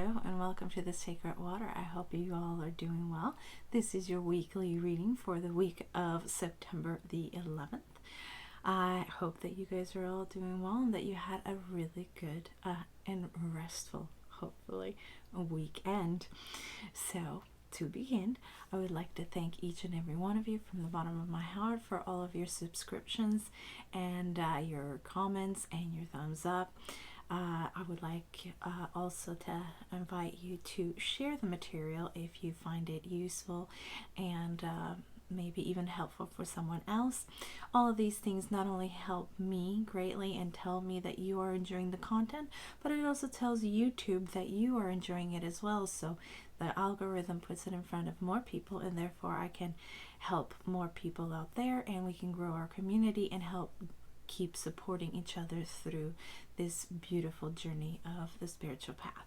Hello and welcome to the Sacred Water. I hope you all are doing well. This is your weekly reading for the week of September the 11th. I hope that you guys are all doing well and that you had a really good and restful, hopefully, weekend. So, to begin, I would like to thank each and every one of you from the bottom of my heart for all of your subscriptions and your comments and your thumbs up. I would like also to invite you to share the material if you find it useful and maybe even helpful for someone else. All of these things not only help me greatly and tell me that you are enjoying the content, but it also tells YouTube that you are enjoying it as well. So the algorithm puts it in front of more people, and therefore I can help more people out there, and we can grow our community and help keep supporting each other through this beautiful journey of the spiritual path.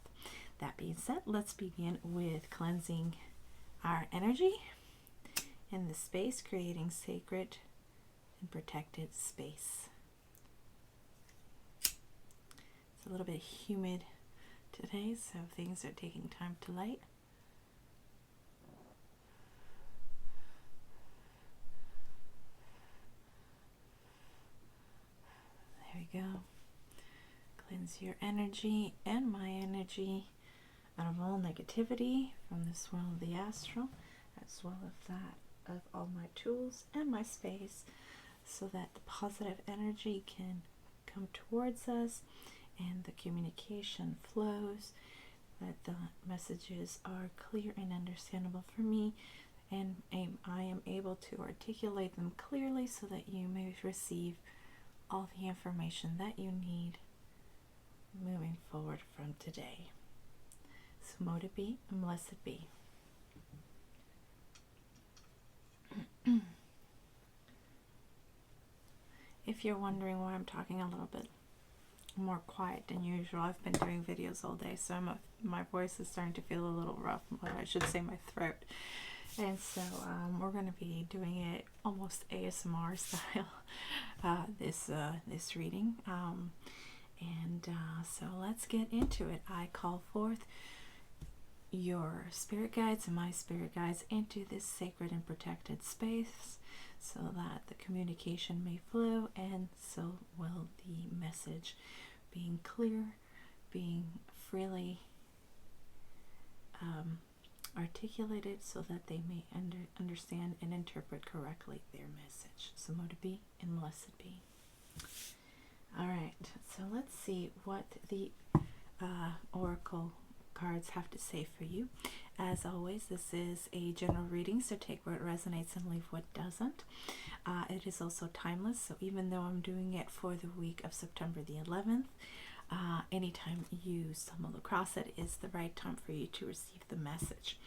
That being said, let's begin with cleansing our energy in the space, creating sacred and protected space. It's a little bit humid today, so things are taking time to light. There we go. Cleanse your energy and my energy out of all negativity from this world of the astral, as well as that of all my tools and my space, so that the positive energy can come towards us and the communication flows, that the messages are clear and understandable for me, and I am able to articulate them clearly so that you may receive all the information that you need moving forward from today. So mote it be and blessed be. If you're wondering why I'm talking a little bit more quiet than usual, I've been doing videos all day, so my voice is starting to feel a little rough, or I should say my throat. And so we're going to be doing it almost ASMR style, this reading. So let's get into it. I call forth your spirit guides and my spirit guides into this sacred and protected space so that the communication may flow, and so will the message, being clear, being freely articulated so that they may understand and interpret correctly their message. So mote it be and blessed be. Alright, so let's see what the Oracle cards have to say for you. As always, this is a general reading, so take what resonates and leave what doesn't. It is also timeless, so even though I'm doing it for the week of September the 11th, anytime you stumble across it is the right time for you to receive the message.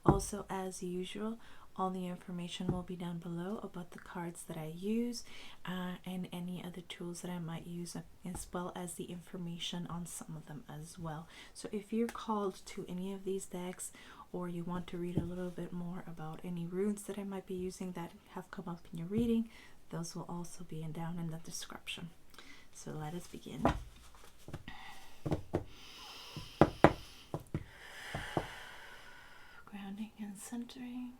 Also, as usual, all the information will be down below about the cards that I use and any other tools that I might use, as well as the information on some of them as well. So if you're called to any of these decks, or you want to read a little bit more about any runes that I might be using that have come up in your reading, those will also be down in the description. So let us begin. Grounding and centering.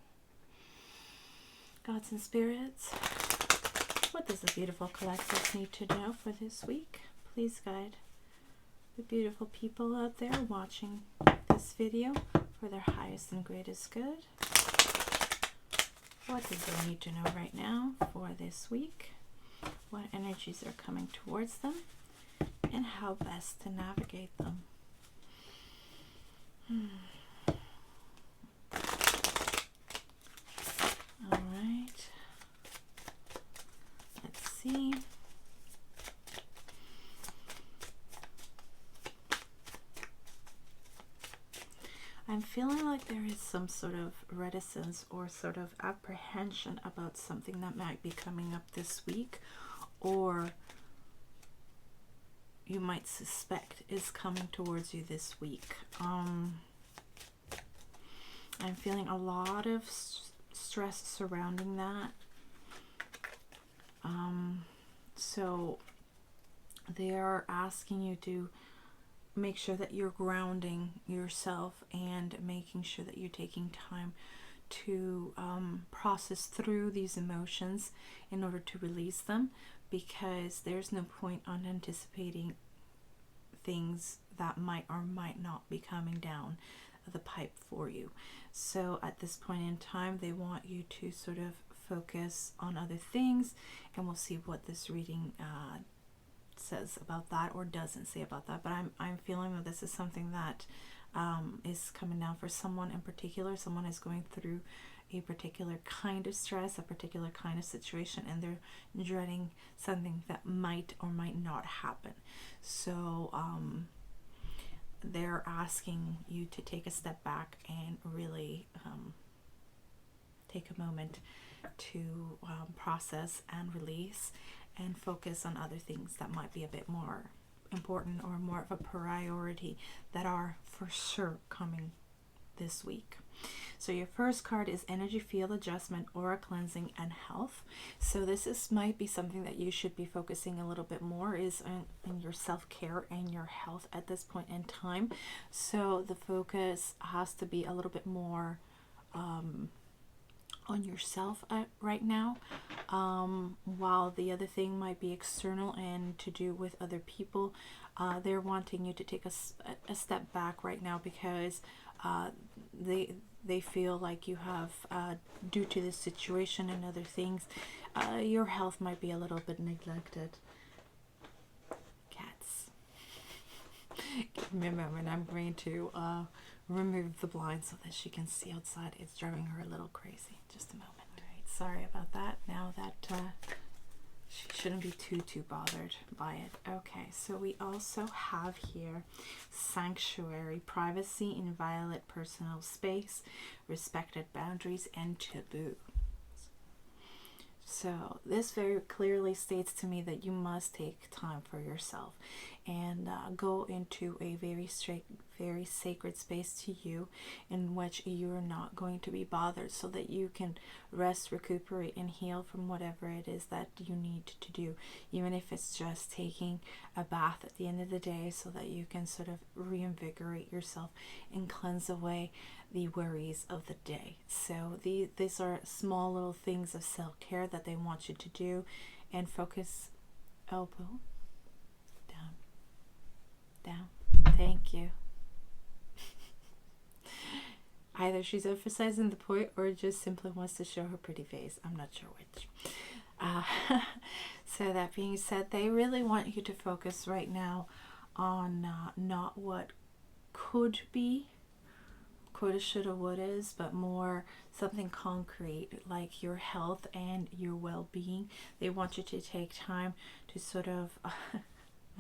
Gods and spirits, what does the beautiful collective need to know for this week? Please guide the beautiful people out there watching this video for their highest and greatest good. What do they need to know right now for this week? What energies are coming towards them, and how best to navigate them? Alright, let's see. I'm feeling like there is some sort of reticence or sort of apprehension about something that might be coming up this week, or you might suspect is coming towards you this week. I'm feeling a lot of stress surrounding that. So they are asking you to make sure that you're grounding yourself and making sure that you're taking time to process through these emotions in order to release them, because there's no point on anticipating things that might or might not be coming down the pipe for you. So at this point in time, they want you to sort of focus on other things, and we'll see what this reading says about that or doesn't say about that. But I'm feeling that this is something that is coming down for someone in particular. Someone is going through a particular kind of stress, a particular kind of situation, and they're dreading something that might or might not happen. So they're asking you to take a step back and really take a moment to process and release and focus on other things that might be a bit more important or more of a priority that are for sure coming this week. So your first card is energy field adjustment, aura cleansing, and health. So this might be something that you should be focusing a little bit more is in your self-care and your health at this point in time. So the focus has to be a little bit more on yourself right now, while the other thing might be external and to do with other people. They're wanting you to take a step back right now, because they feel like you have, due to this situation and other things, your health might be a little bit neglected. Cats. Give me a moment. I'm going to remove the blind so that she can see outside. It's driving her a little crazy. Just a moment. All right, sorry about that. Now that she shouldn't be too bothered by it. Okay, so we also have here sanctuary, privacy, inviolate personal space, respected boundaries, and taboo. So this very clearly states to me that you must take time for yourself and go into a very sacred space to you, in which you're not going to be bothered, so that you can rest, recuperate, and heal from whatever it is that you need to do, even if it's just taking a bath at the end of the day, so that you can sort of reinvigorate yourself and cleanse away the worries of the day. So these are small little things of self-care that they want you to do, and focus. Elbow down. Thank you. Either she's emphasizing the point or just simply wants to show her pretty face. I'm not sure which. So that being said, they really want you to focus right now on not what could be, coulda, shoulda, wouldas, but more something concrete, like your health and your well-being. They want you to take time to sort of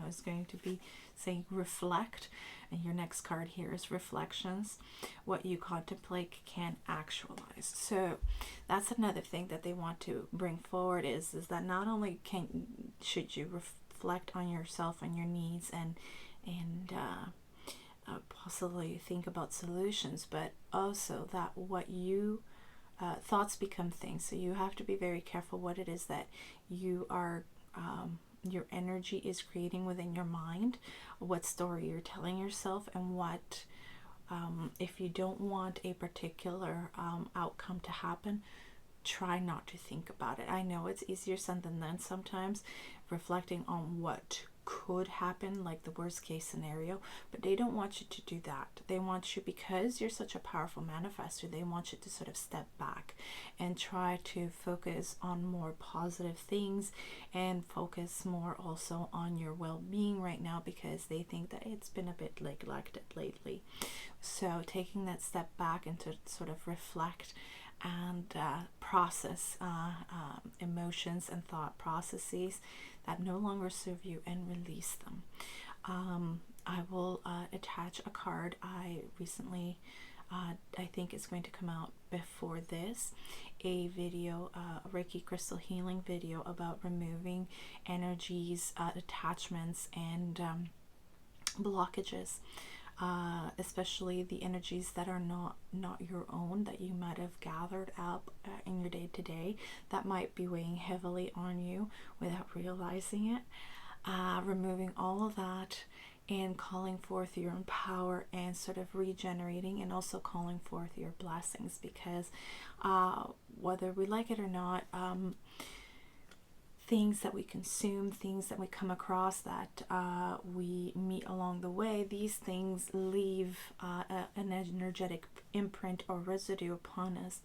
I was going to be saying reflect, and your next card here is reflections. What you contemplate can actualize. So that's another thing that they want to bring forward is that not only should you reflect on yourself and your needs and possibly think about solutions, but also that what you thoughts become things. So you have to be very careful what it is that you are your energy is creating within your mind, what story you're telling yourself, and what if you don't want a particular outcome to happen, try not to think about it. I know it's easier said than done sometimes, reflecting on what could happen, like the worst case scenario, but they don't want you to do that. They want you, because you're such a powerful manifestor, they want you to sort of step back and try to focus on more positive things and focus more also on your well-being right now, because they think that it's been a bit neglected lately. So taking that step back and to sort of reflect and process emotions and thought processes that no longer serve you, and release them. I will attach a card. I recently, I think it's going to come out before this, a video, a Reiki crystal healing video about removing energies, attachments, and blockages. Especially the energies that are not your own, that you might have gathered up in your day-to-day, that might be weighing heavily on you without realizing it. Removing all of that and calling forth your own power and sort of regenerating, and also calling forth your blessings, because whether we like it or not, things that we consume, things that we come across, that we meet along the way, these things leave an energetic imprint or residue upon us.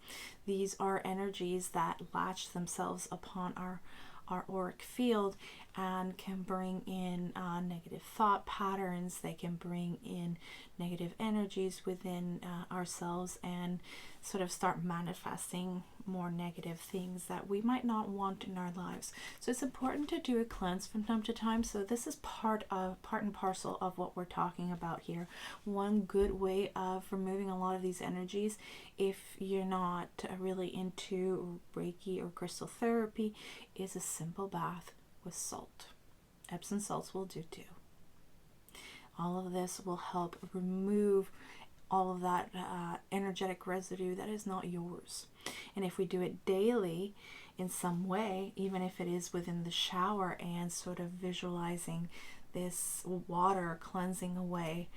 These are energies that latch themselves upon our auric field and can bring in negative thought patterns. They can bring in negative energies within ourselves and sort of start manifesting more negative things that we might not want in our lives. So it's important to do a cleanse from time to time. So this is part and parcel of what we're talking about here. One good way of removing a lot of these energies, if you're not really into Reiki or crystal therapy, is a simple bath with salt. Epsom salts will do too. All of this will help remove all of that energetic residue that is not yours. And if we do it daily in some way, even if it is within the shower and sort of visualizing this water cleansing away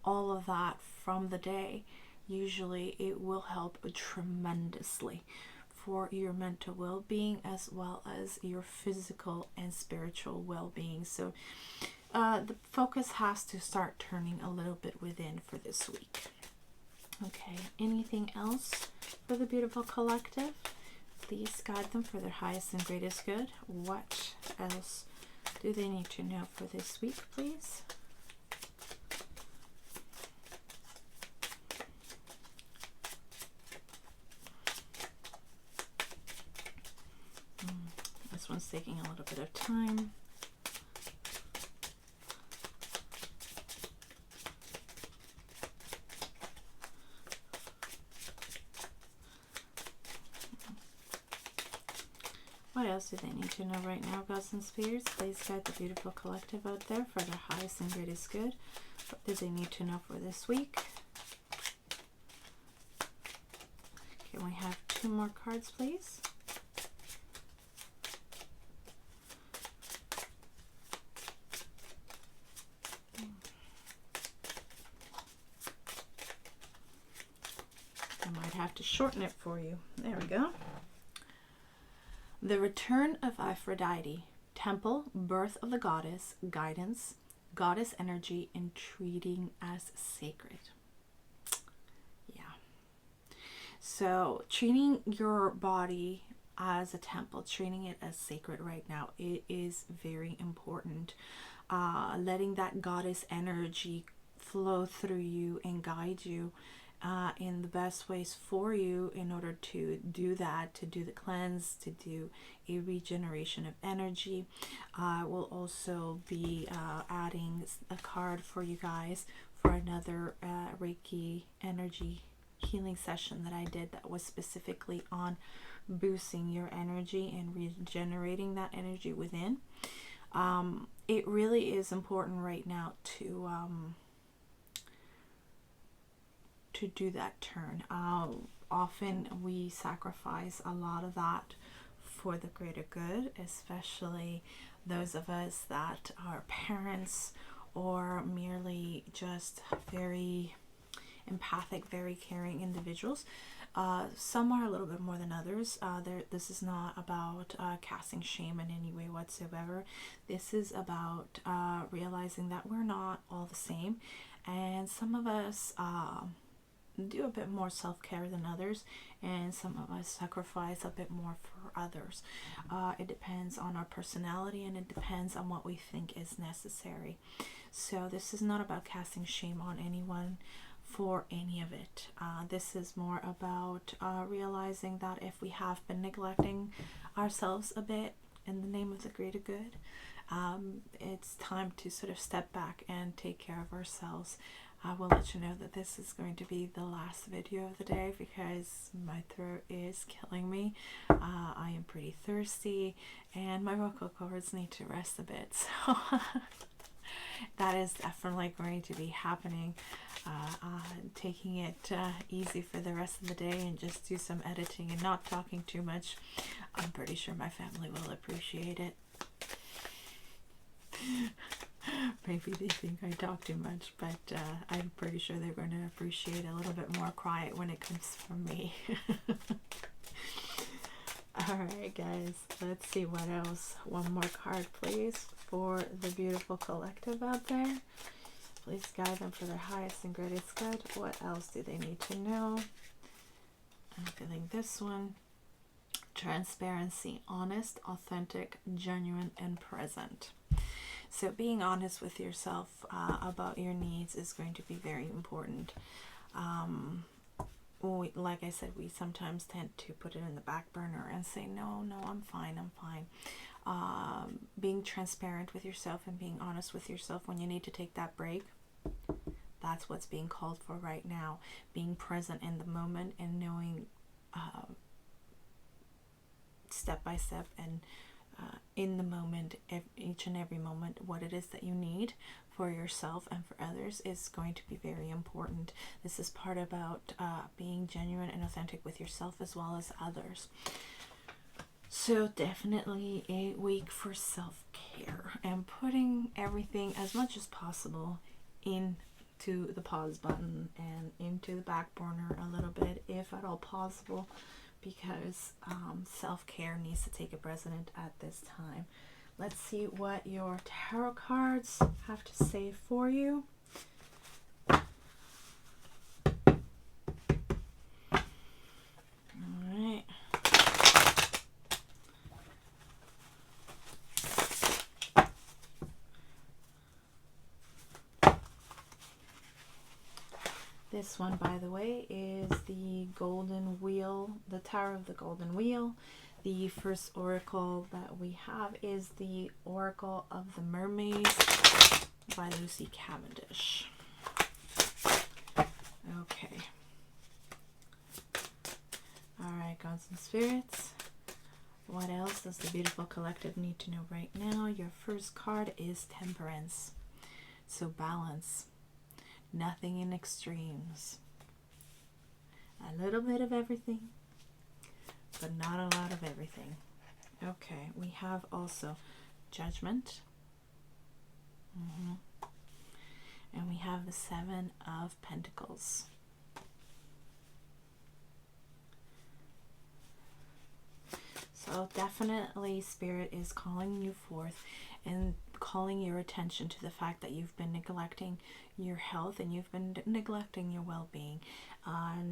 all of that from the day, usually it will help tremendously for your mental well-being as well as your physical and spiritual well-being. So the focus has to start turning a little bit within for this week. Okay, anything else for the beautiful collective? Please guide them for their highest and greatest good. What else do they need to know for this week, please? This one's taking a little bit of time. What else do they need to know right now, gods and spheres? Please guide the beautiful collective out there for their highest and greatest good. What do they need to know for this week? Can we have 2 more cards, please? I might have to shorten it for you. There we go. The return of Aphrodite, temple, birth of the goddess, guidance, goddess energy, and treating as sacred. Yeah. So treating your body as a temple, treating it as sacred right now, it is very important. Letting that goddess energy flow through you and guide you in the best ways for you in order to do that, to do the cleanse, to do a regeneration of energy. I will also be adding a card for you guys for another Reiki energy healing session that I did that was specifically on boosting your energy and regenerating that energy within. It really is important right now to do that turn. Often we sacrifice a lot of that for the greater good, especially those of us that are parents or merely just very empathic, very caring individuals. Some are a little bit more than others. This is not about casting shame in any way whatsoever. This is about realizing that we're not all the same, and some of us do a bit more self-care than others, and some of us sacrifice a bit more for others. It depends on our personality, and it depends on what we think is necessary. So this is not about casting shame on anyone for any of it. This is more about realizing that if we have been neglecting ourselves a bit in the name of the greater good, it's time to sort of step back and take care of ourselves. I will let you know that this is going to be the last video of the day because my throat is killing me. I am pretty thirsty and my vocal cords need to rest a bit. So that is definitely going to be happening. Taking it easy for the rest of the day and just do some editing and not talking too much. I'm pretty sure my family will appreciate it. Maybe they think I talk too much, but I'm pretty sure they're going to appreciate a little bit more quiet when it comes from me. Alright guys, let's see what else. One more card please for the beautiful collective out there. Please guide them for their highest and greatest good. What else do they need to know? I'm feeling this one. Transparency, honest, authentic, genuine, and present. So being honest with yourself about your needs is going to be very important. Like I said, we sometimes tend to put it in the back burner and say, no, I'm fine. Being transparent with yourself and being honest with yourself when you need to take that break, that's what's being called for right now. Being present in the moment and knowing step by step and in the moment, each and every moment, what it is that you need for yourself and for others is going to be very important. This is part about being genuine and authentic with yourself as well as others. So definitely a week for self-care and putting everything as much as possible into the pause button and into the back burner a little bit, if at all possible, because self-care needs to take a precedent at this time. Let's see what your tarot cards have to say for you. All right. This one, by the way, is the Golden Wheel, the Tower of the Golden Wheel. The first oracle that we have is the Oracle of the Mermaids by Lucy Cavendish. Okay. Alright, gods and spirits. What else does the beautiful collective need to know right now? Your first card is Temperance. So balance. Nothing in extremes. A little bit of everything, but not a lot of everything. Okay, we have also Judgment. And we have the Seven of Pentacles. So definitely Spirit is calling you forth and calling your attention to the fact that you've been neglecting your health and you've been neglecting your well-being,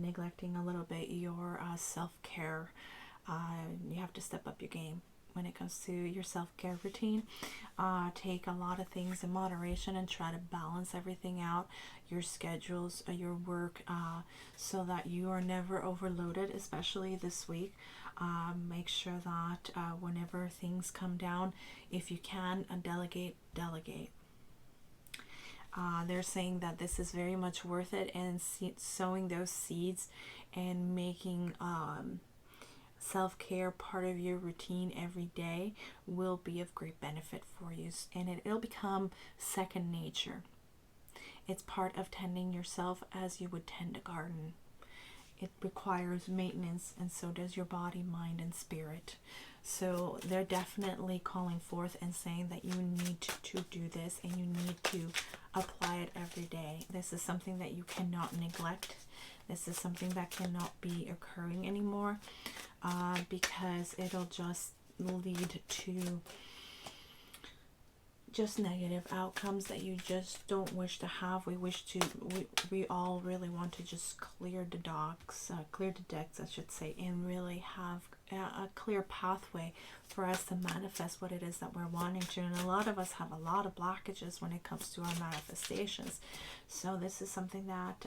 neglecting a little bit your self-care. You have to step up your game when it comes to your self-care routine. Take a lot of things in moderation and try to balance everything out, your schedules, your work, so that you are never overloaded, especially this week. Make sure that whenever things come down, if you can, delegate. They're saying that this is very much worth it, and sowing those seeds and making self-care part of your routine every day will be of great benefit for you, and it'll become second nature. It's part of tending yourself as you would tend a garden. It requires maintenance, and so does your body, mind, and spirit. So they're definitely calling forth and saying that you need to do this, and you need to apply it every day. This is something that you cannot neglect. This is something that cannot be occurring anymore, because it'll just lead to just negative outcomes that you just don't wish to have. We all really want to just clear the decks, I should say, and really have a clear pathway for us to manifest what it is that we're wanting to. And a lot of us have a lot of blockages when it comes to our manifestations. So this is something that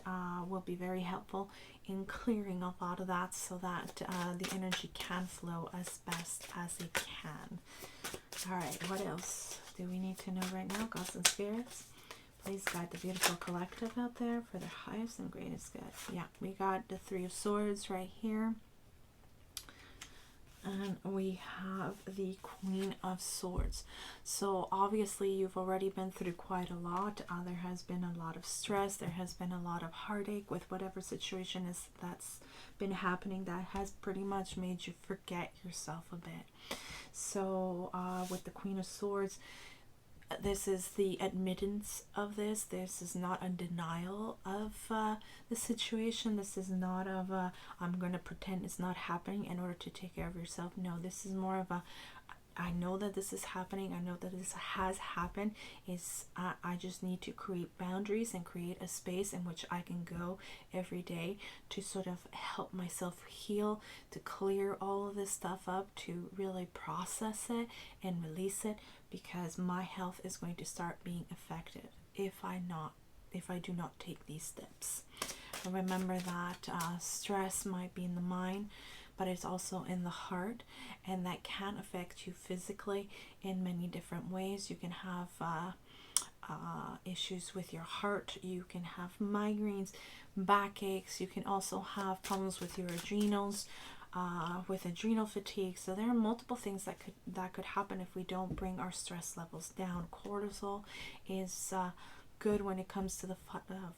will be very helpful in clearing a lot of that, so that the energy can flow as best as it can. All right, what else do we need to know right now, gods and spirits? Please guide the beautiful collective out there for their highest and greatest good. Yeah, we got the Three of Swords right here. And we have the Queen of Swords. So obviously you've already been through quite a lot. There has been a lot of stress. There has been a lot of heartache with whatever situation is that's been happening that has pretty much made you forget yourself a bit. So with the Queen of Swords, this is the admittance of this. This is not a denial of the situation. This is not of I'm going to pretend it's not happening in order to take care of yourself. No, this is more of a, I know that this is happening. I know that this has happened. I just need to create boundaries and create a space in which I can go every day to sort of help myself heal, to clear all of this stuff up, to really process it and release it, because my health is going to start being affected if I do not take these steps. Remember that stress might be in the mind, but it's also in the heart, and that can affect you physically in many different ways. You can have issues with your heart, you can have migraines, backaches, you can also have problems with your adrenals, with adrenal fatigue. So there are multiple things that could happen if we don't bring our stress levels down. Cortisol is good when it comes to the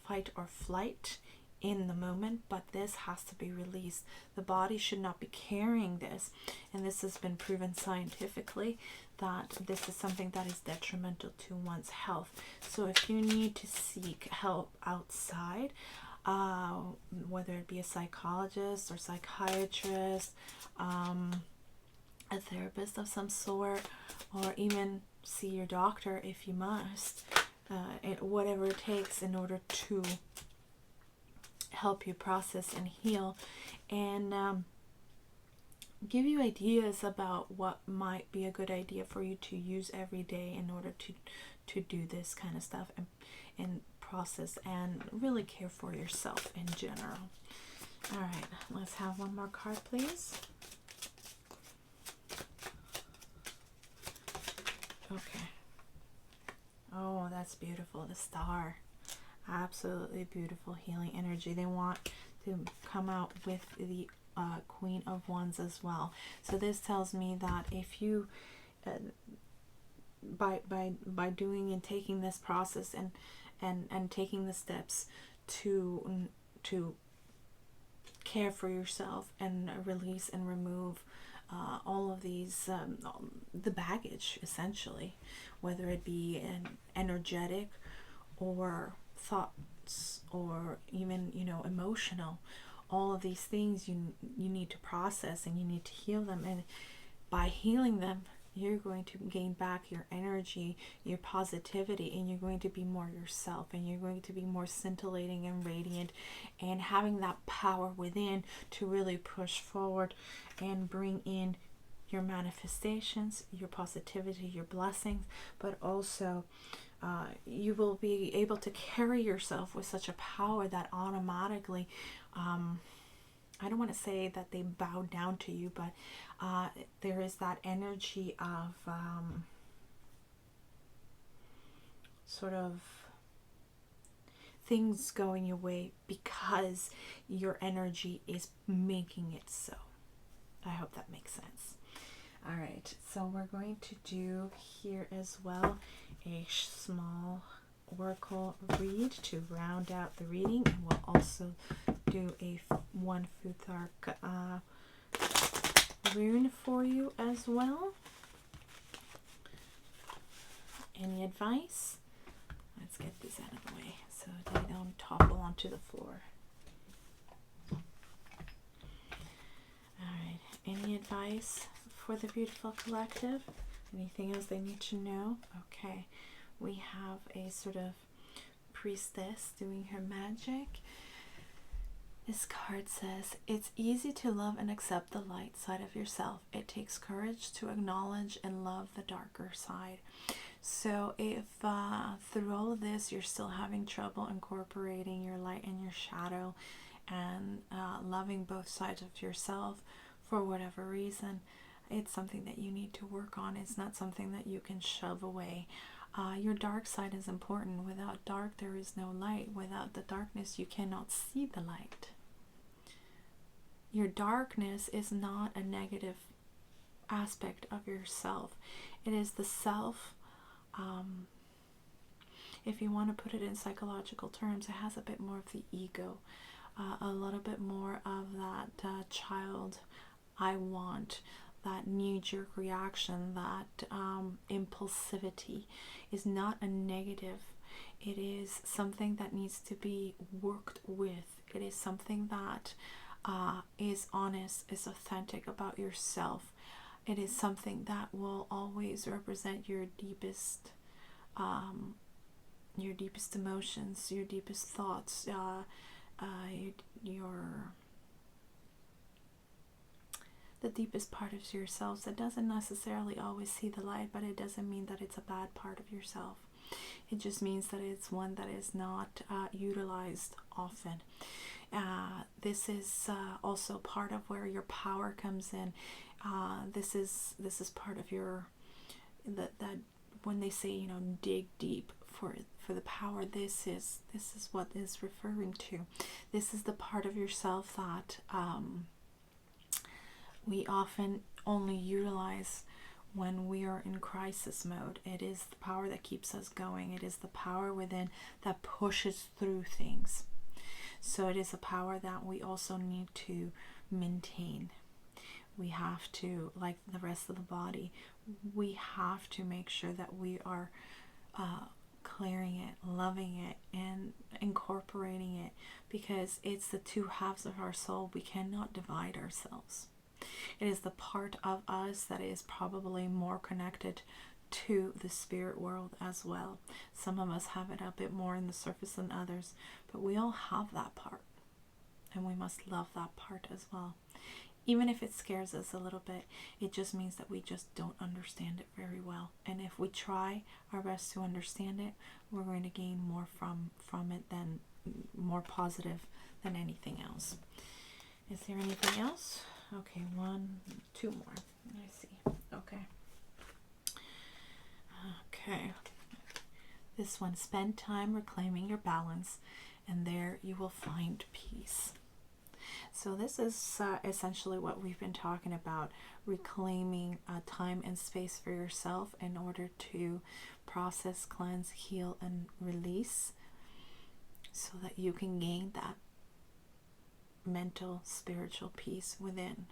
fight or flight in the moment, but this has to be released. The body should not be carrying this, and this has been proven scientifically that this is something that is detrimental to one's health. So if you need to seek help outside, whether it be a psychologist or psychiatrist, a therapist of some sort, or even see your doctor if you must, whatever it takes in order to help you process and heal, and give you ideas about what might be a good idea for you to use every day in order to do this kind of stuff and process and really care for yourself in general. All right, let's have one more card, please. Okay. Oh, that's beautiful. The Star. Absolutely beautiful healing energy. They want to come out with the Queen of Wands as well. So this tells me that if you by doing and taking this process and taking the steps to care for yourself and release and remove all of these the baggage, essentially, whether it be an energetic or thoughts or even emotional, all of these things you need to process and you need to heal them, and by healing them you're going to gain back your energy, your positivity, and you're going to be more yourself, and you're going to be more scintillating and radiant, and having that power within to really push forward and bring in your manifestations, your positivity, your blessings, but also you will be able to carry yourself with such a power that automatically, I don't want to say that they bow down to you, but there is that energy of sort of things going your way because your energy is making it so. I hope that makes sense. All right, so we're going to do here as well a small oracle read to round out the reading, and we'll also do one Futhark Rune for you as well. Any advice? Let's get these out of the way so they don't topple onto the floor. Alright, any advice for the beautiful collective? Anything else they need to know? Okay, we have a sort of priestess doing her magic. This card says, it's easy to love and accept the light side of yourself. It takes courage to acknowledge and love the darker side. So if through all of this you're still having trouble incorporating your light and your shadow and loving both sides of yourself for whatever reason, it's something that you need to work on. It's not something that you can shove away. Your dark side is important. Without dark, there is no light. Without the darkness, you cannot see the light. Your darkness is not a negative aspect of yourself. It is the self. If you want to put it in psychological terms, it has a bit more of the ego, a little bit more of that child I want, that knee-jerk reaction, that impulsivity is not a negative. It is something that needs to be worked with. It is something that is honest, is authentic about yourself. It is something that will always represent your deepest emotions, your deepest thoughts, the deepest part of yourselves that doesn't necessarily always see the light, but it doesn't mean that it's a bad part of yourself. It just means that it's one that is not utilized often. This is also part of where your power comes in. This is part of your that when they say, you know, dig deep for the power, this is what is referring to. This is the part of yourself that we often only utilize when we are in crisis mode. It is the power that keeps us going. It is the power within that pushes through things. So it is a power that we also need to maintain. We have to, like the rest of the body, we have to make sure that we are clearing it, loving it, and incorporating it, because it's the two halves of our soul. We cannot divide ourselves. It is the part of us that is probably more connected to the spirit world as well. Some of us have it a bit more in the surface than others, but we all have that part, and we must love that part as well. Even if it scares us a little bit, it just means that we just don't understand it very well. And if we try our best to understand it, we're going to gain more from it, than more positive than anything else. Is there anything else? Okay, two more. I see. Okay. This one, spend time reclaiming your balance, and there you will find peace. So this is essentially what we've been talking about, reclaiming time and space for yourself in order to process, cleanse, heal, and release, so that you can gain that mental, spiritual peace within,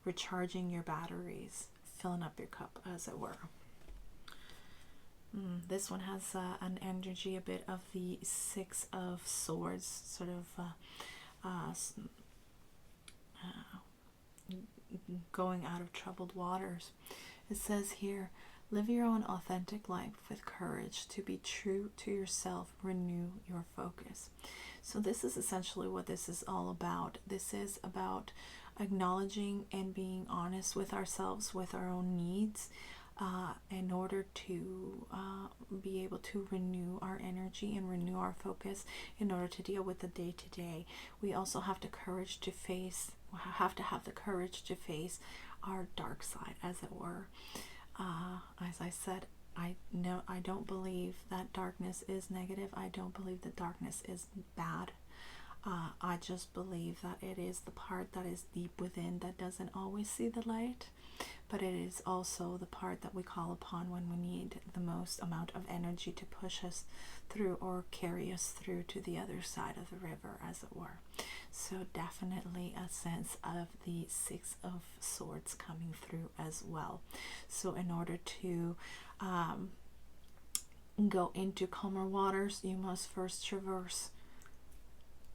recharging your batteries, filling up your cup, as it were. This one has an energy a bit of the Six of Swords, sort of going out of troubled waters. It says here, live your own authentic life with courage, to be true to yourself, renew your focus. So this is essentially what this is all about. This is about acknowledging and being honest with ourselves, with our own needs, in order to be able to renew our energy and renew our focus in order to deal with the day-to-day. We also have the courage to face, have the courage to face our dark side, as it were. As I said, I don't believe that darkness is negative. I don't believe that darkness is bad. I just believe that it is the part that is deep within that doesn't always see the light, but it is also the part that we call upon when we need the most amount of energy to push us through or carry us through to the other side of the river, as it were. So definitely a sense of the Six of Swords coming through as well. So in order to go into calmer waters, you must first traverse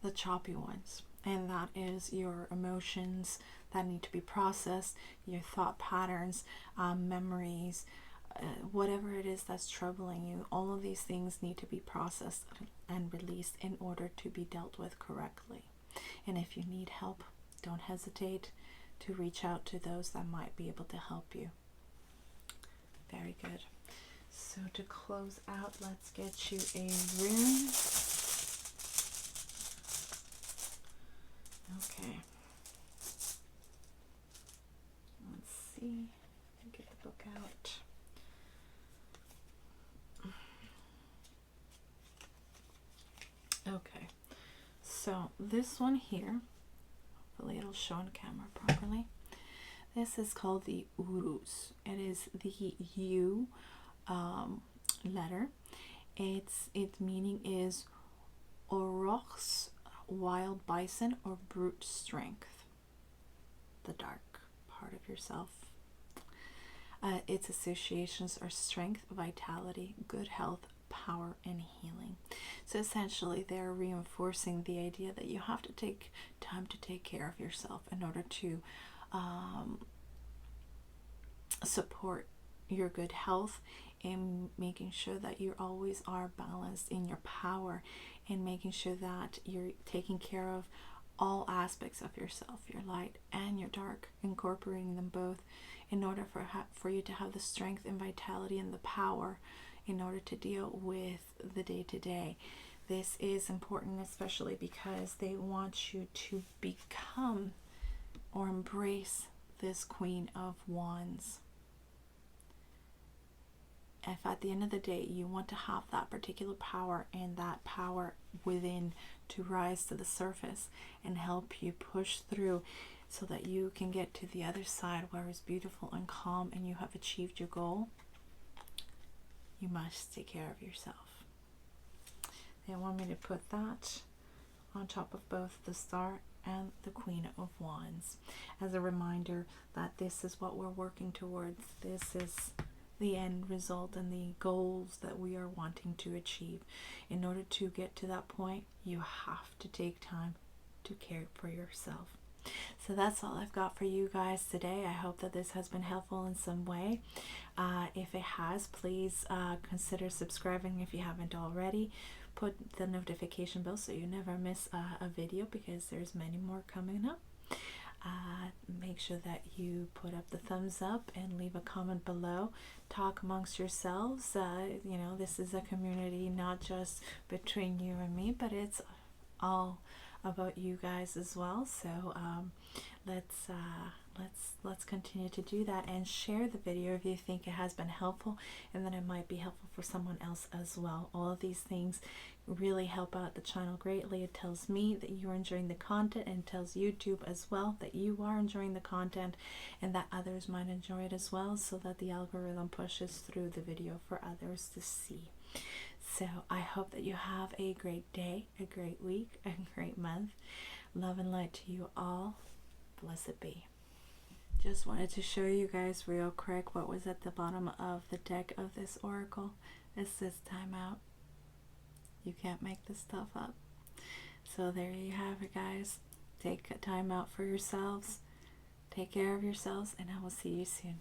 the choppy ones, and that is your emotions that need to be processed, your thought patterns, memories, whatever it is that's troubling you. All of these things need to be processed and released in order to be dealt with correctly. And if you need help, don't hesitate to reach out to those that might be able to help you. Very good. So to close out, let's get you a rune. Okay. Let's see. Get the book out. Okay. So this one here, hopefully it'll show on camera properly. This is called the Uruz. It is the U letter. Its meaning is Aurochs, wild bison, or brute strength. The dark part of yourself Its associations are strength, vitality, good health, power, and healing. So essentially they're reinforcing the idea that you have to take time to take care of yourself in order to support your good health, and making sure that you always are balanced in your power, and making sure that you're taking care of all aspects of yourself, your light and your dark, incorporating them both in order for you to have the strength and vitality and the power in order to deal with the day-to-day. This is important, especially because they want you to become or embrace this Queen of Wands. If at the end of the day you want to have that particular power and that power within to rise to the surface and help you push through so that you can get to the other side where it's beautiful and calm and you have achieved your goal, you must take care of yourself. They want me to put that on top of both the Star and the Queen of Wands as a reminder that this is what we're working towards. This is the end result and the goals that we are wanting to achieve. In order to get to that point, you have to take time to care for yourself. So that's all I've got for you guys today. I hope that this has been helpful in some way. If it has, please consider subscribing if you haven't already. Put the notification bell so you never miss a video, because there's many more coming up. Make sure that you put up the thumbs up and leave a comment below. Talk amongst yourselves. You know, this is a community not just between you and me, but it's all about you guys as well. So let's continue to do that, and share the video if you think it has been helpful and that it might be helpful for someone else as well. All of these things really help out the channel greatly. It tells me that you're enjoying the content, and tells YouTube as well that you are enjoying the content and that others might enjoy it as well, so that the algorithm pushes through the video for others to see. So I hope that you have a great day, a great week, a great month. Love and light to you all. Blessed be. Just wanted to show you guys real quick what was at the bottom of the deck of this oracle. It says time out. You can't make this stuff up. So there you have it, guys. Take a time out for yourselves. Take care of yourselves, and I will see you soon.